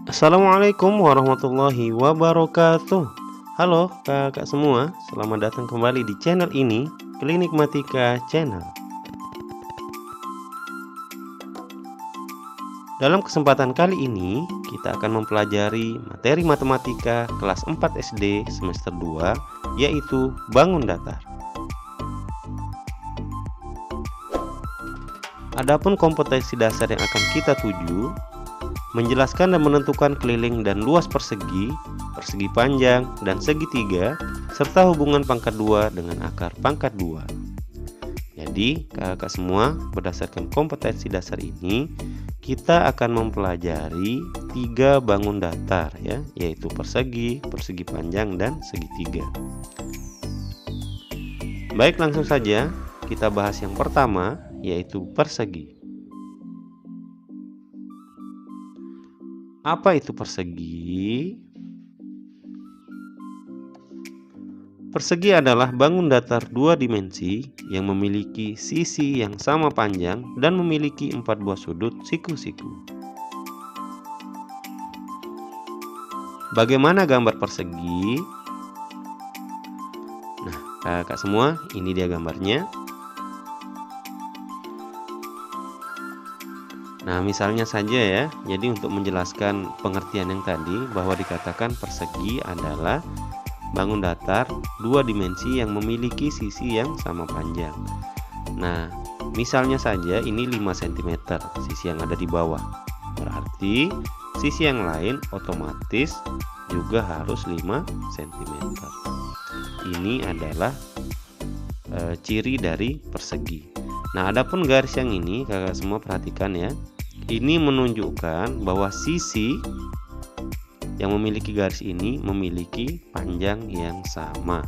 Assalamualaikum warahmatullahi wabarakatuh. Halo kakak semua, selamat datang kembali di channel ini, Klinik Matika Channel. Dalam kesempatan kali ini, kita akan mempelajari materi matematika kelas 4 SD semester 2, yaitu bangun datar. Adapun kompetensi dasar yang akan kita tuju, menjelaskan dan menentukan keliling dan luas persegi, persegi panjang dan segitiga, serta hubungan pangkat 2 dengan akar pangkat 2. Jadi kakak semua, berdasarkan kompetensi dasar ini, kita akan mempelajari 3 bangun datar ya, yaitu persegi, persegi panjang dan segitiga. Baik, langsung saja kita bahas yang pertama, yaitu persegi. Apa itu persegi? Persegi adalah bangun datar 2 dimensi yang memiliki sisi yang sama panjang dan memiliki 4 buah sudut siku-siku. Bagaimana gambar persegi? Nah, kakak semua, ini dia gambarnya. Nah, misalnya saja ya, jadi untuk menjelaskan pengertian yang tadi, bahwa dikatakan persegi adalah bangun datar 2 dimensi yang memiliki sisi yang sama panjang. Nah, misalnya saja ini 5 cm sisi yang ada di bawah. Berarti sisi yang lain otomatis juga harus 5 cm. Ini adalah ciri dari persegi. Nah, adapun garis yang ini kakak semua perhatikan ya. Ini menunjukkan bahwa sisi yang memiliki garis ini memiliki panjang yang sama.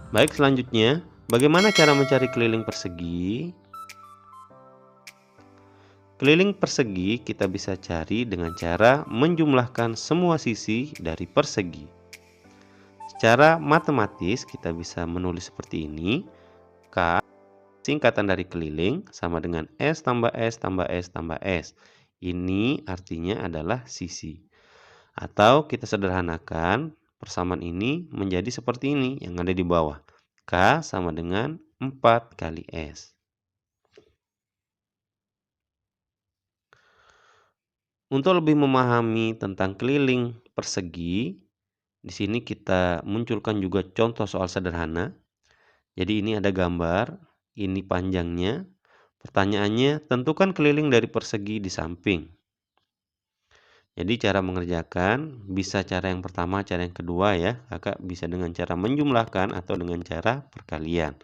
Baik, selanjutnya, bagaimana cara mencari keliling persegi? Keliling persegi kita bisa cari dengan cara menjumlahkan semua sisi dari persegi. Secara matematis kita bisa menulis seperti ini. K singkatan dari keliling sama dengan S tambah S tambah S tambah S. Ini artinya adalah sisi. Atau kita sederhanakan persamaan ini menjadi seperti ini yang ada di bawah. K sama dengan 4 kali S. Untuk lebih memahami tentang keliling persegi, di sini kita munculkan juga contoh soal sederhana. Jadi ini ada gambar, ini panjangnya. Pertanyaannya, tentukan keliling dari persegi di samping. Jadi cara mengerjakan bisa cara yang pertama, cara yang kedua ya. Kakak bisa dengan cara menjumlahkan atau dengan cara perkalian.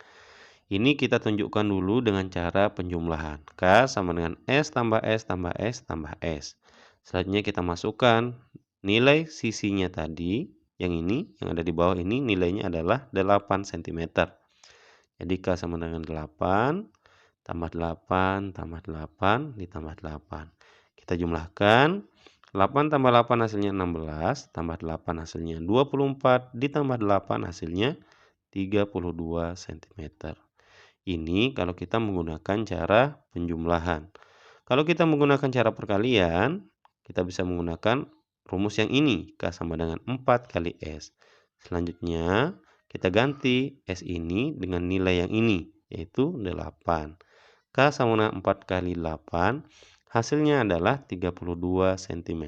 Ini kita tunjukkan dulu dengan cara penjumlahan. K sama dengan S tambah S tambah S tambah S. Selanjutnya kita masukkan nilai sisinya tadi. Yang ini, yang ada di bawah ini nilainya adalah 8 cm. Jadi K sama dengan 8, tambah 8, tambah 8, ditambah 8. Kita jumlahkan, 8 tambah 8 hasilnya 16, tambah 8 hasilnya 24, ditambah 8 hasilnya 32 cm. Ini kalau kita menggunakan cara penjumlahan. Kalau kita menggunakan cara perkalian, kita bisa menggunakan rumus yang ini, K sama dengan 4 kali S. Selanjutnya, kita ganti S ini dengan nilai yang ini, yaitu 8. K sama dengan 4 kali 8, hasilnya adalah 32 cm.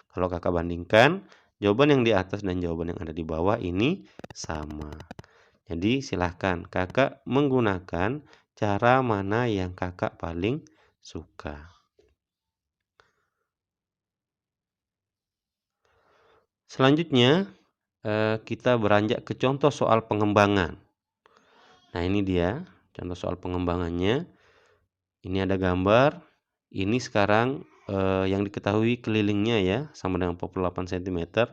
Kalau kakak bandingkan, jawaban yang di atas dan jawaban yang ada di bawah ini sama. Jadi silahkan kakak menggunakan cara mana yang kakak paling suka. Selanjutnya, kita beranjak ke contoh soal pengembangan. Nah, ini dia contoh soal pengembangannya. Ini ada gambar. Ini sekarang yang diketahui kelilingnya ya, sama dengan 48 cm.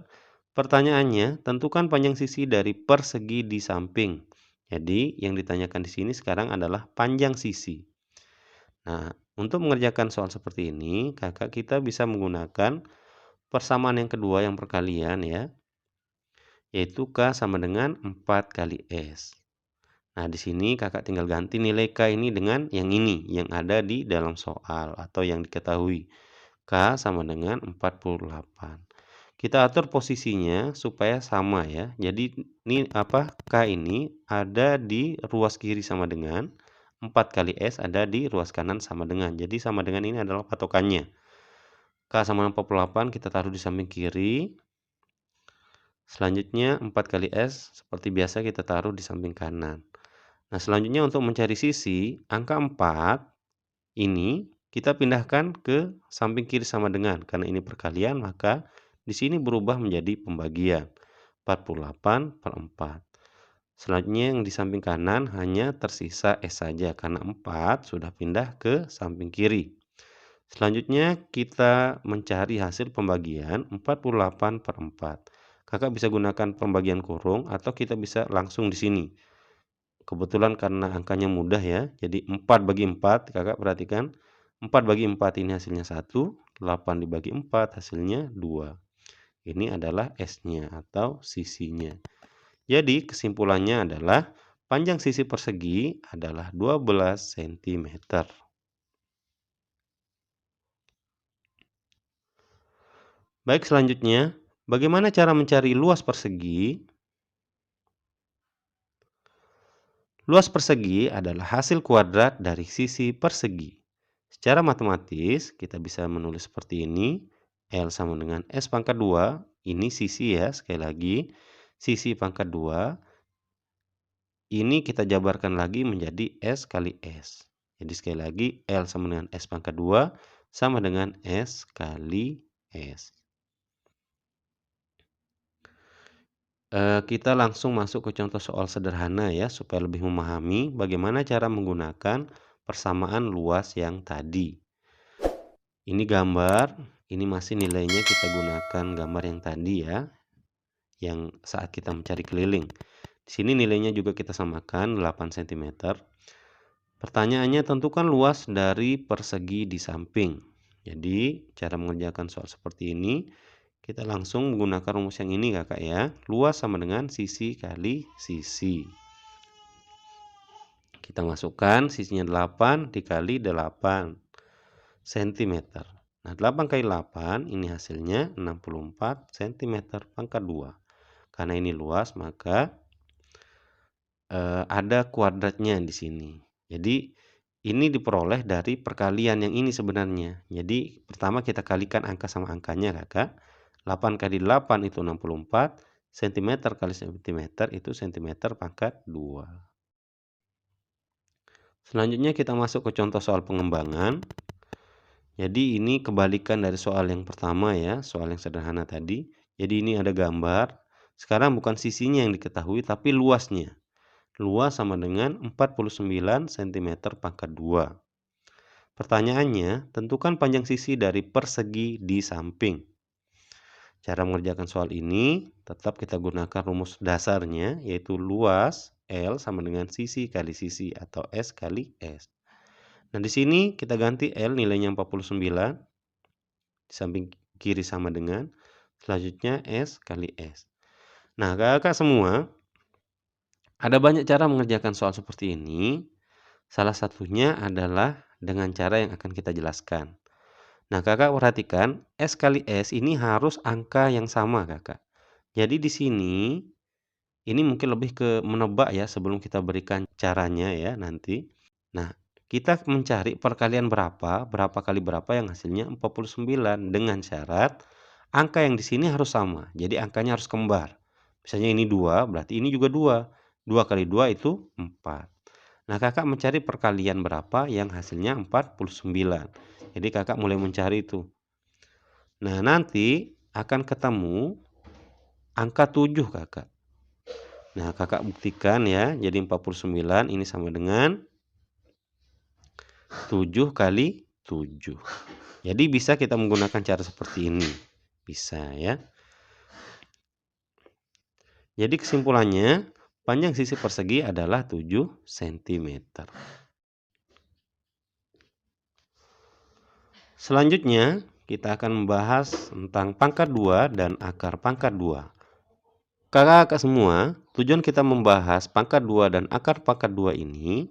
Pertanyaannya, tentukan panjang sisi dari persegi di samping. Jadi, yang ditanyakan di sini sekarang adalah panjang sisi. Nah, untuk mengerjakan soal seperti ini, kakak kita bisa menggunakan persamaan yang kedua, yang perkalian ya, yaitu K sama dengan 4 kali S. Nah, di sini Kakak tinggal ganti nilai K ini dengan yang ini, yang ada di dalam soal atau yang diketahui. K sama dengan 48. Kita atur posisinya supaya sama ya. Jadi ini apa? K ini ada di ruas kiri sama dengan 4 kali S ada di ruas kanan sama dengan. Jadi sama dengan ini adalah patokannya. K sama 48 kita taruh di samping kiri. Selanjutnya 4 kali S seperti biasa kita taruh di samping kanan. Nah, selanjutnya untuk mencari sisi, angka 4 ini kita pindahkan ke samping kiri sama dengan. Karena ini perkalian, maka di sini berubah menjadi pembagian. 48/4. Selanjutnya yang di samping kanan hanya tersisa S saja karena 4 sudah pindah ke samping kiri. Selanjutnya kita mencari hasil pembagian 48/4. Kakak bisa gunakan pembagian kurung atau kita bisa langsung di sini. Kebetulan karena angkanya mudah ya, jadi 4 bagi 4, Kakak perhatikan, 4 bagi 4 ini hasilnya 1, 8 dibagi 4 hasilnya 2. Ini adalah S-nya atau sisinya. Jadi kesimpulannya adalah panjang sisi persegi adalah 12 cm. Baik, selanjutnya, bagaimana cara mencari luas persegi? Luas persegi adalah hasil kuadrat dari sisi persegi. Secara matematis, kita bisa menulis seperti ini. L sama dengan S pangkat 2. Ini sisi ya, sekali lagi. Sisi pangkat 2. Ini kita jabarkan lagi menjadi S kali S. Jadi sekali lagi, L sama dengan S pangkat 2 sama dengan S kali S. Kita langsung masuk ke contoh soal sederhana ya, supaya lebih memahami bagaimana cara menggunakan persamaan luas yang tadi. Ini gambar, ini masih nilainya kita gunakan gambar yang tadi ya, yang saat kita mencari keliling. Di sini nilainya juga kita samakan 8 cm. Pertanyaannya, tentukan luas dari persegi di samping. Jadi, cara mengerjakan soal seperti ini, kita langsung menggunakan rumus yang ini kakak ya. Luas sama dengan sisi kali sisi. Kita masukkan sisinya 8 dikali 8 cm. Nah, 8 kali 8 ini hasilnya 64 cm pangkat 2. Karena ini luas, maka ada kuadratnya di sini. Jadi ini diperoleh dari perkalian yang ini sebenarnya. Jadi pertama kita kalikan angka sama angkanya kakak. 8 kali 8 itu 64. cm kali cm itu cm pangkat 2. Selanjutnya kita masuk ke contoh soal pengembangan. Jadi ini kebalikan dari soal yang pertama ya, soal yang sederhana tadi. Jadi ini ada gambar. Sekarang bukan sisinya yang diketahui tapi luasnya. Luas sama dengan 49 cm pangkat 2. Pertanyaannya, tentukan panjang sisi dari persegi di samping. Cara mengerjakan soal ini, tetap kita gunakan rumus dasarnya, yaitu luas L sama dengan sisi kali sisi atau S kali S. Nah, di sini kita ganti L nilainya 49, di samping kiri sama dengan, selanjutnya S kali S. Nah, kakak semua, ada banyak cara mengerjakan soal seperti ini. Salah satunya adalah dengan cara yang akan kita jelaskan. Nah, kakak perhatikan S kali S ini harus angka yang sama kakak. Jadi di sini, ini mungkin lebih ke menebak ya sebelum kita berikan caranya ya nanti. Nah, kita mencari perkalian berapa kali berapa yang hasilnya 49 dengan syarat angka yang di sini harus sama. Jadi angkanya harus kembar. Misalnya ini 2, berarti ini juga 2. 2 kali 2 itu 4. Nah, kakak mencari perkalian berapa yang hasilnya 49. Jadi kakak mulai mencari itu. Nah, nanti akan ketemu angka 7 kakak. Nah, kakak buktikan ya. Jadi 49 ini sama dengan 7 kali 7. Jadi bisa kita menggunakan cara seperti ini. Bisa ya. Jadi kesimpulannya, panjang sisi persegi adalah 7 cm. Selanjutnya, kita akan membahas tentang pangkat 2 dan akar pangkat 2. Kakak-kakak semua, tujuan kita membahas pangkat 2 dan akar pangkat 2 ini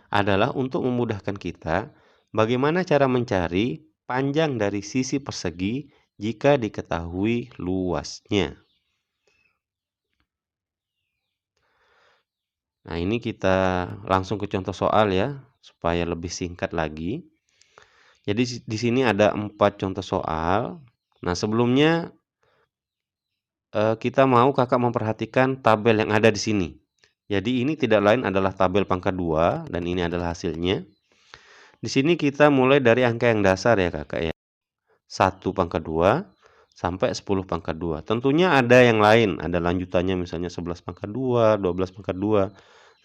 adalah untuk memudahkan kita bagaimana cara mencari panjang dari sisi persegi jika diketahui luasnya. Nah, ini kita langsung ke contoh soal ya, supaya lebih singkat lagi. Jadi di sini ada 4 contoh soal. Nah, sebelumnya kita mau Kakak memperhatikan tabel yang ada di sini. Jadi ini tidak lain adalah tabel pangkat 2 dan ini adalah hasilnya. Di sini kita mulai dari angka yang dasar ya Kakak ya. 1 pangkat 2 sampai 10 pangkat 2. Tentunya ada yang lain, ada lanjutannya misalnya 11 pangkat 2, 12 pangkat 2.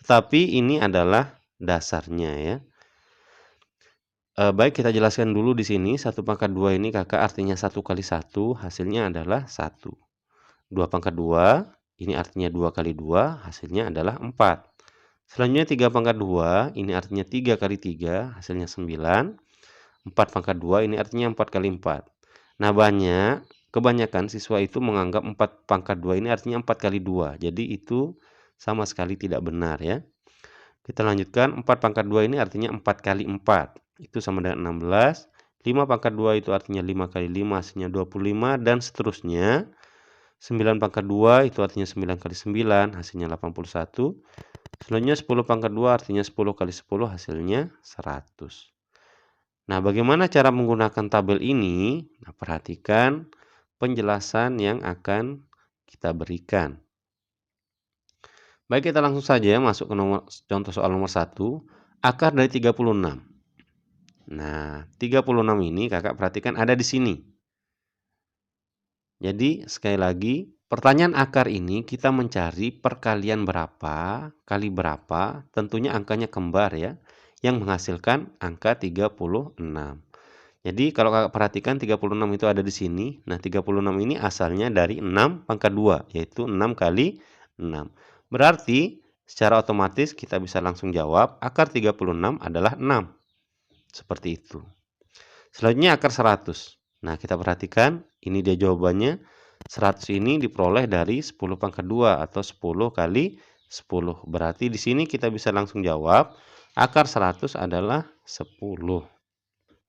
Tetapi ini adalah dasarnya ya. Baik, kita jelaskan dulu di sini 1 pangkat 2 ini Kakak artinya 1 kali 1 hasilnya adalah 1. 2 pangkat 2 ini artinya 2 kali 2 hasilnya adalah 4. Selanjutnya 3 pangkat 2 ini artinya 3 kali 3 hasilnya 9. 4 pangkat 2 ini artinya 4 kali 4. Nah, kebanyakan siswa itu menganggap 4 pangkat 2 ini artinya 4 kali 2. Jadi itu sama sekali tidak benar ya. Kita lanjutkan, 4 pangkat 2 ini artinya 4 kali 4. Itu sama dengan 16. 5 pangkat 2 itu artinya 5 kali 5 hasilnya 25 dan seterusnya. 9 pangkat 2 itu artinya 9 kali 9 hasilnya 81. Selanjutnya 10 pangkat 2 artinya 10 kali 10 hasilnya 100. Nah, bagaimana cara menggunakan tabel ini? Nah, perhatikan penjelasan yang akan kita berikan. Baik, kita langsung saja masuk ke contoh soal nomor 1. Akar dari 36. Nah, 36 ini Kakak perhatikan ada di sini. Jadi, sekali lagi, pertanyaan akar ini kita mencari perkalian berapa kali berapa, tentunya angkanya kembar ya, yang menghasilkan angka 36. Jadi kalau Kakak perhatikan 36 itu ada di sini. Nah, 36 ini asalnya dari 6 pangkat 2, yaitu 6 kali 6. Berarti secara otomatis kita bisa langsung jawab akar 36 adalah 6. Seperti itu. Selanjutnya akar 100. Nah, kita perhatikan ini dia jawabannya. 100 ini diperoleh dari 10 pangkat 2 atau 10 kali 10. Berarti di sini kita bisa langsung jawab akar 100 adalah 10.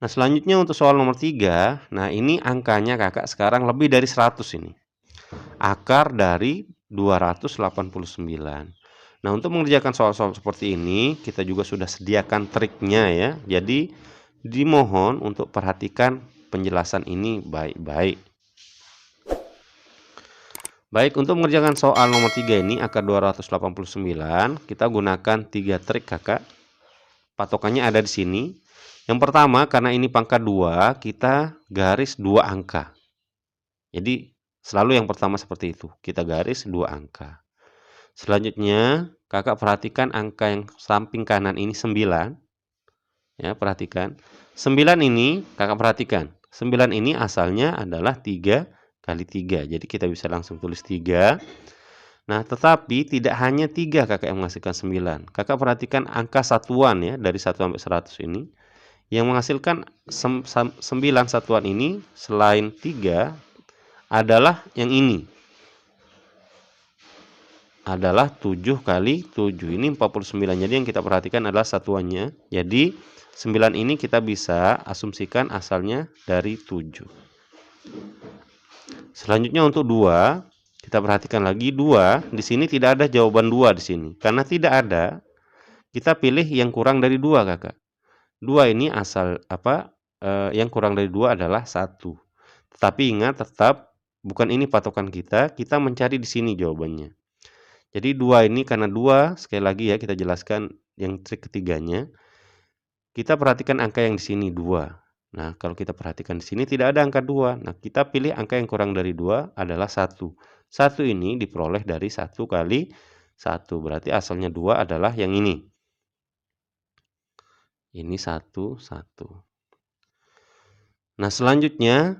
Nah, selanjutnya untuk soal nomor 3. Nah, ini angkanya Kakak sekarang lebih dari 100 ini. Akar dari 289. Nah, untuk mengerjakan soal-soal seperti ini, kita juga sudah sediakan triknya ya. Jadi, dimohon untuk perhatikan penjelasan ini baik-baik. Baik, untuk mengerjakan soal nomor 3 ini, akar 289, kita gunakan 3 trik Kakak. Patokannya ada di sini. Yang pertama, karena ini pangkat 2, kita garis 2 angka. Jadi, selalu yang pertama seperti itu. Kita garis 2 angka. Selanjutnya, Kakak perhatikan angka yang samping kanan ini 9. Ya, perhatikan. 9 ini, Kakak perhatikan. 9 ini asalnya adalah 3 kali 3. Jadi, kita bisa langsung tulis 3. Nah, tetapi tidak hanya 3 Kakak yang menghasilkan 9. Kakak perhatikan angka satuan ya, dari 1 sampai 100 ini. Yang menghasilkan 9 satuan ini selain 3 adalah yang ini. Adalah 7 kali 7. Ini 49. Jadi yang kita perhatikan adalah satuannya. Jadi 9 ini kita bisa asumsikan asalnya dari 7. Selanjutnya untuk 2, kita perhatikan lagi 2. Di sini tidak ada jawaban 2 di sini. Karena tidak ada, kita pilih yang kurang dari 2, Kakak. 2 ini asal yang kurang dari 2 adalah 1. Tetapi ingat tetap bukan ini patokan kita mencari di sini jawabannya. Jadi 2 ini karena 2, sekali lagi ya kita jelaskan yang trik ketiganya. Kita perhatikan angka yang di sini 2. Nah, kalau kita perhatikan di sini tidak ada angka 2. Nah, kita pilih angka yang kurang dari 2 adalah 1. 1 ini diperoleh dari 1 kali 1. Berarti asalnya 2 adalah yang ini. Ini 1, 1. Nah, selanjutnya,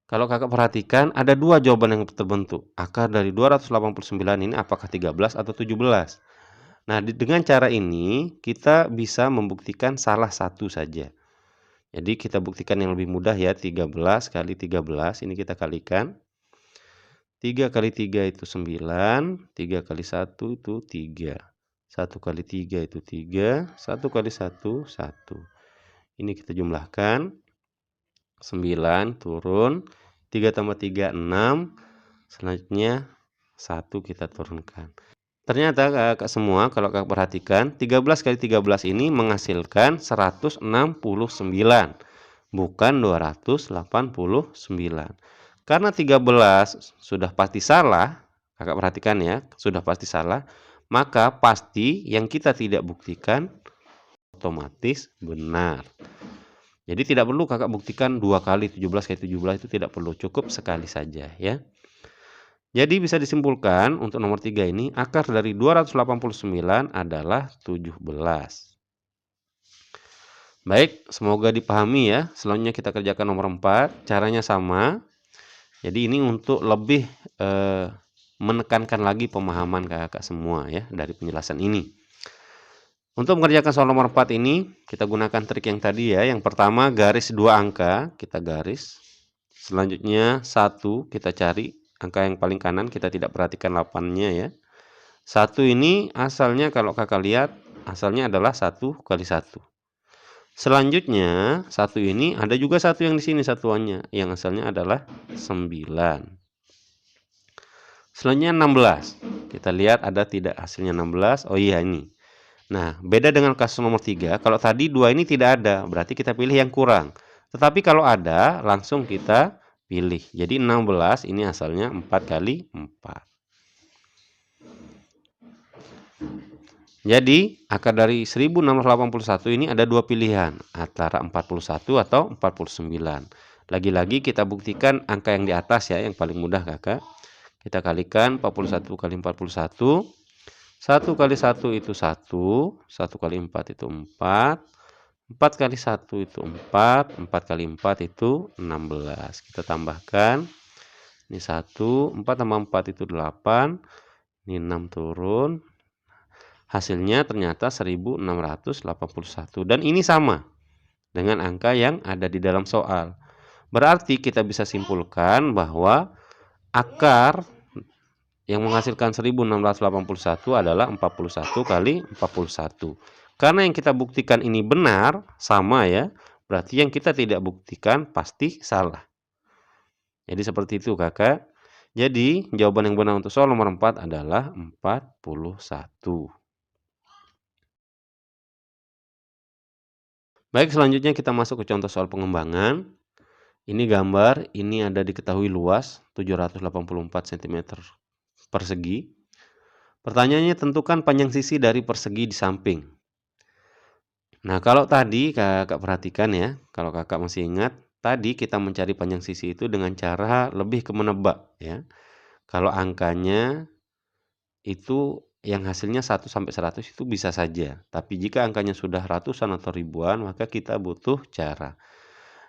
kalau Kakak perhatikan ada 2 jawaban yang terbentuk. Akar dari 289 ini apakah 13 atau 17? Nah, dengan cara ini kita bisa membuktikan salah satu saja. Jadi kita buktikan yang lebih mudah ya, 13 kali 13 ini kita kalikan. 3 kali 3 itu 9, 3 kali 1 itu 3. 1 kali 3 itu 3, 1 kali 1, 1. Ini kita jumlahkan, 9 turun, 3 tambah 3, 6, selanjutnya 1 kita turunkan. Ternyata kakak semua kalau kakak perhatikan 13 kali 13 ini menghasilkan 169, bukan 289. Karena 13 sudah pasti salah, kakak perhatikan ya, sudah pasti salah, maka pasti yang kita tidak buktikan otomatis benar. Jadi tidak perlu kakak buktikan 2 kali 17 kali 17, itu tidak perlu, cukup sekali saja ya. Jadi bisa disimpulkan untuk nomor 3 ini akar dari 289 adalah 17. Baik, semoga dipahami ya. Selanjutnya kita kerjakan nomor 4, caranya sama. Jadi ini untuk lebih menekankan lagi pemahaman kakak semua ya dari penjelasan ini. Untuk mengerjakan soal nomor 4 ini kita gunakan trik yang tadi ya. Yang pertama garis 2 angka, kita garis. Selanjutnya 1 kita cari. Angka yang paling kanan kita tidak perhatikan 8-nya ya. 1 ini asalnya kalau kakak lihat asalnya adalah 1 kali 1. Selanjutnya 1 ini ada juga 1 yang di sini satuannya yang asalnya adalah 9. Selanjutnya 16. Kita lihat ada tidak hasilnya 16. Oh iya ini. Nah, beda dengan kasus nomor 3. Kalau tadi 2 ini tidak ada, berarti kita pilih yang kurang. Tetapi kalau ada, langsung kita pilih. Jadi 16 ini asalnya 4 kali 4. Jadi akar dari 1681 ini ada dua pilihan, antara 41 atau 49. Lagi-lagi kita buktikan angka yang di atas ya, yang paling mudah kakak. Kita kalikan 41 kali 41. 1 kali 1 itu 1, 1 kali 4 itu 4. 4 kali 1 itu 4, 4 kali 4 itu 16. Kita tambahkan, ini 1, 4 tambah 4 itu 8, ini 6 turun. Hasilnya ternyata 1681. Dan ini sama dengan angka yang ada di dalam soal. Berarti kita bisa simpulkan bahwa akar yang menghasilkan 1681 adalah 41 kali 41. Karena yang kita buktikan ini benar, sama ya, berarti yang kita tidak buktikan pasti salah. Jadi seperti itu kakak. Jadi jawaban yang benar untuk soal nomor 4 adalah 41. Baik, selanjutnya kita masuk ke contoh soal pengembangan. Ini gambar, ini ada diketahui luas 784 cm persegi. Pertanyaannya tentukan panjang sisi dari persegi di samping. Nah, kalau tadi kakak perhatikan ya, kalau kakak masih ingat, tadi kita mencari panjang sisi itu dengan cara lebih ke menebak ya. Kalau angkanya itu yang hasilnya 1 sampai 100 itu bisa saja. Tapi jika angkanya sudah ratusan atau ribuan, maka kita butuh cara.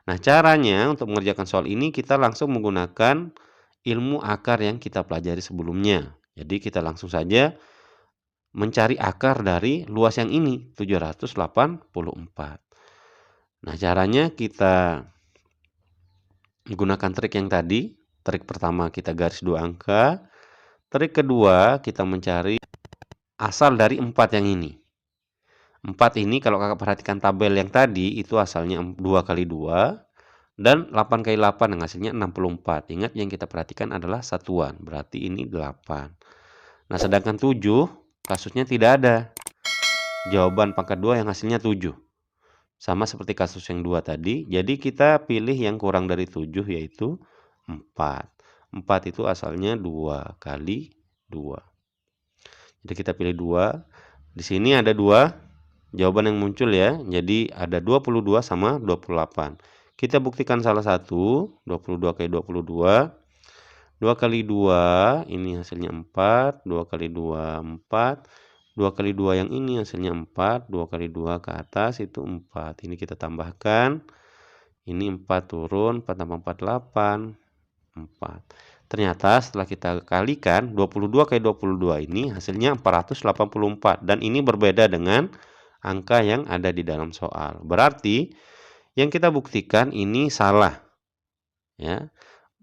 Nah, caranya untuk mengerjakan soal ini kita langsung menggunakan ilmu akar yang kita pelajari sebelumnya. Jadi kita langsung saja mencari akar dari luas yang ini, 784. Nah, caranya kita menggunakan trik yang tadi. Trik pertama kita garis 2 angka. Trik kedua kita mencari asal dari 4 yang ini. 4 ini kalau kakak perhatikan tabel yang tadi itu asalnya 2 kali 2 dan 8 kali 8 yang hasilnya 64. Ingat yang kita perhatikan adalah satuan, berarti ini 8. Nah, sedangkan 7 kasusnya tidak ada. Jawaban pangkat 2 yang hasilnya 7. Sama seperti kasus yang 2 tadi. Jadi kita pilih yang kurang dari 7 yaitu 4. 4 itu asalnya 2 kali 2. Jadi kita pilih 2. Di sini ada 2 jawaban yang muncul ya. Jadi ada 22 sama 28. Kita buktikan salah satu. 22 kali 22. 2 kali 2 ini hasilnya 4. 2 kali 2 4. 2 kali 2 yang ini hasilnya 4. 2 kali 2 ke atas itu 4. Ini kita tambahkan. Ini 4 turun. 4 tambah 4 8. 4. Ternyata setelah kita kalikan 22 kali 22 ini hasilnya 484. Dan ini berbeda dengan angka yang ada di dalam soal. Berarti yang kita buktikan ini salah. Ya.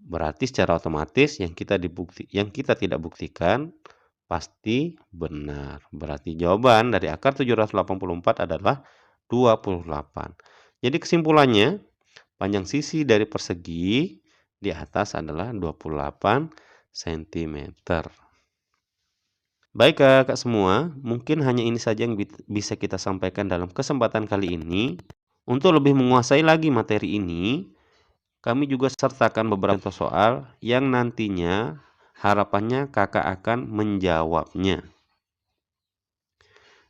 Berarti secara otomatis yang kita tidak buktikan pasti benar. Berarti jawaban dari akar 784 adalah 28. Jadi kesimpulannya, panjang sisi dari persegi di atas adalah 28 cm. Baik kakak semua, mungkin hanya ini saja yang bisa kita sampaikan dalam kesempatan kali ini. Untuk lebih menguasai lagi materi ini, kami juga sertakan beberapa contoh soal yang nantinya harapannya kakak akan menjawabnya.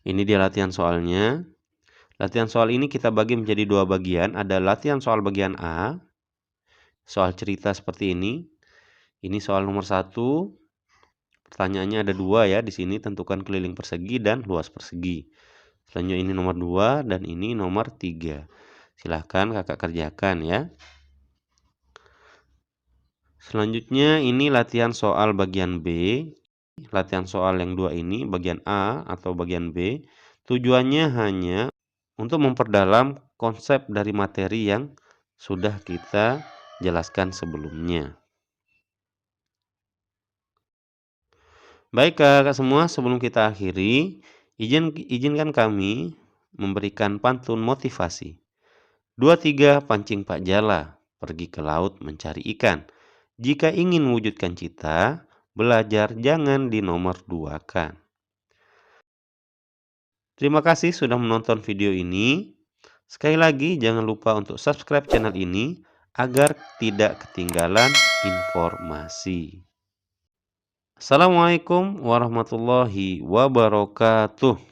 Ini dia latihan soalnya. Latihan soal ini kita bagi menjadi dua bagian. Ada latihan soal bagian A, soal cerita seperti ini. Ini soal nomor 1. Pertanyaannya ada 2 ya di sini, tentukan keliling persegi dan luas persegi. Selanjutnya ini nomor 2 dan ini nomor 3. Silahkan kakak kerjakan ya. Selanjutnya ini latihan soal bagian B. Latihan soal yang 2 ini bagian A atau bagian B. Tujuannya hanya untuk memperdalam konsep dari materi yang sudah kita jelaskan sebelumnya. Baik kakak semua, sebelum kita akhiri, izinkan kami memberikan pantun motivasi. 23 pancing Pak Jala, pergi ke laut mencari ikan. Jika ingin mewujudkan cita, belajar jangan dinomor duakan. Terima kasih sudah menonton video ini. Sekali lagi jangan lupa untuk subscribe channel ini agar tidak ketinggalan informasi. Assalamualaikum warahmatullahi wabarakatuh.